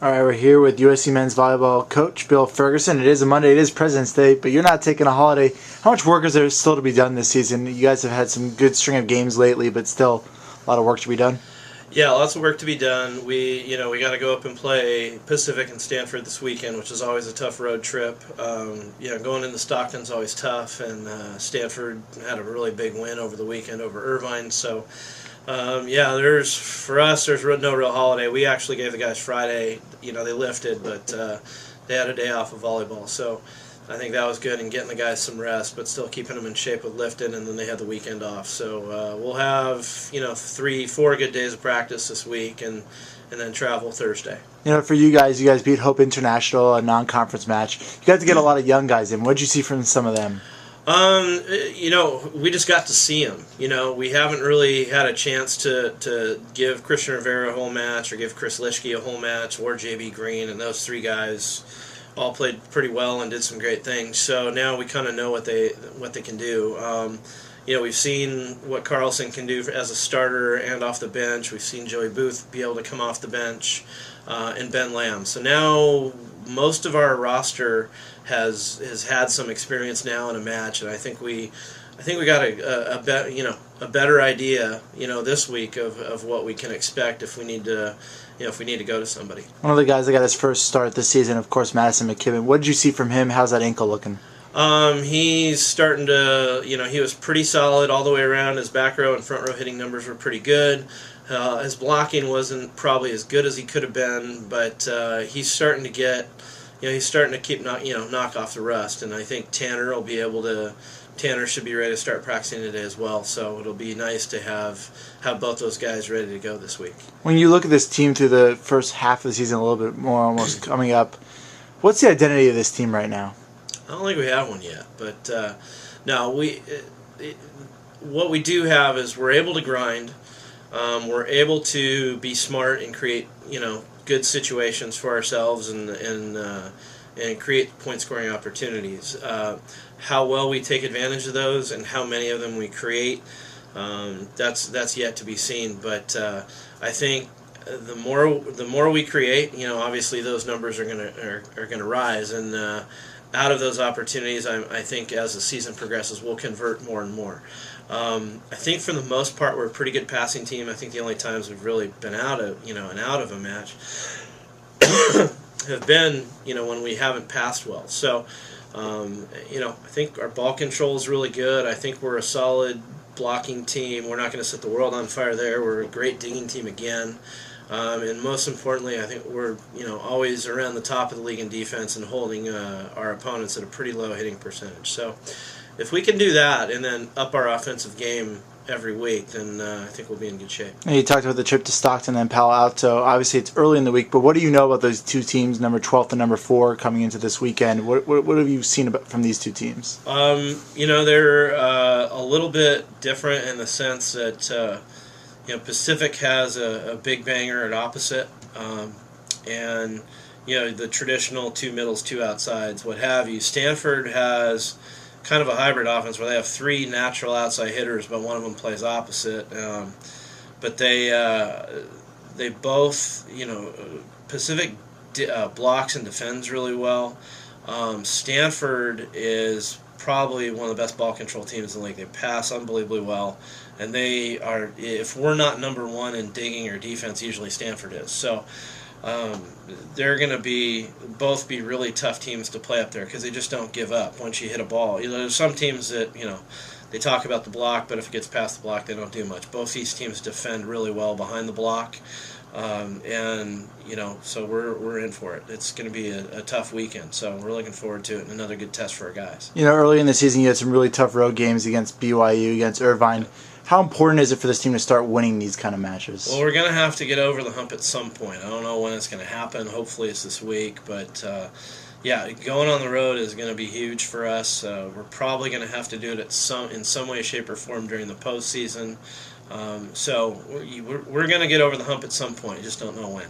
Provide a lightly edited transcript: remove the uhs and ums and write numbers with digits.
All right, we're here with USC men's volleyball coach Bill Ferguson. It is a Monday, it is President's Day, but you're not taking a holiday. How much work is there still to be done this season? You guys have had some good string of games lately, but still a lot of work to be done. Yeah, lots of work to be done. We got to go up and play Pacific and Stanford this weekend, which is always a tough road trip. Going into Stockton's always tough, and Stanford had a really big win over the weekend over Irvine. So, for us, there's no real holiday. We actually gave the guys Friday. They lifted, but they had a day off of volleyball. So I think that was good in getting the guys some rest, but still keeping them in shape with lifting, and then they had the weekend off. So we'll have 3-4 good days of practice this week, and then travel Thursday. For you guys beat Hope International, a non-conference match. You got to get a lot of young guys in. What did you see from some of them? We just got to see them. We haven't really had a chance to give Christian Rivera a whole match, or give Chris Lischke a whole match, or JB Green, and those three guys all played pretty well and did some great things. So now we kind of know what they can do. We've seen what Carlson can do as a starter and off the bench. We've seen Joey Booth be able to come off the bench, and Ben Lamb. So now most of our roster has had some experience now in a match, and I think we got a better idea this week of what we can expect if we need to go to somebody. One of the guys that got his first start this season, of course, Madison McKibben. What did you see from him? How's that ankle looking? He's starting to, he was pretty solid all the way around. His back row and front row hitting numbers were pretty good. His blocking wasn't probably as good as he could have been, but he's starting to get, he's starting to keep knock off the rust, and I think Tanner should be ready to start practicing today as well. So it'll be nice to have both those guys ready to go this week. When you look at this team through the first half of the season, a little bit more almost coming up, what's the identity of this team right now? I don't think we have one yet, but what we do have is we're able to grind. We're able to be smart and create good situations for ourselves and create point scoring opportunities. How well we take advantage of those and how many of them we create, that's yet to be seen. But I think the more we create, obviously those numbers are gonna rise, and out of those opportunities, I think as the season progresses, we'll convert more and more. I think for the most part, we're a pretty good passing team. I think the only times we've really been out of a match have been when we haven't passed well. So I think our ball control is really good. I think we're a solid blocking team. We're not going to set the world on fire there. We're a great digging team again. And most importantly, I think we're always around the top of the league in defense and holding our opponents at a pretty low hitting percentage. So if we can do that and then up our offensive game every week, then I think we'll be in good shape. And you talked about the trip to Stockton and Palo Alto. Obviously, it's early in the week, but what do you know about those two teams, number 12 and number 4, coming into this weekend? What have you seen from these two teams? They're a little bit different in the sense that Pacific has a big banger at opposite, and the traditional 2 middles, 2 outsides, what have you. Stanford has kind of a hybrid offense where they have 3 natural outside hitters, but one of them plays opposite. But they both, Pacific blocks and defends really well. Stanford is probably one of the best ball control teams in the league. They pass unbelievably well, and they are, if we're not number 1 in digging or defense, usually Stanford is. So they're going to both be really tough teams to play up there because they just don't give up once you hit a ball. There's some teams that, they talk about the block, but if it gets past the block, they don't do much. Both these teams defend really well behind the block, so we're in for it. It's going to be a tough weekend, so we're looking forward to it, and another good test for our guys. Early in the season, you had some really tough road games against BYU, against Irvine. How important is it for this team to start winning these kind of matches? Well, we're going to have to get over the hump at some point. I don't know when it's going to happen. Hopefully it's this week, but going on the road is going to be huge for us. We're probably going to have to do it in some way, shape, or form during the postseason. So we're going to get over the hump at some point. I just don't know when.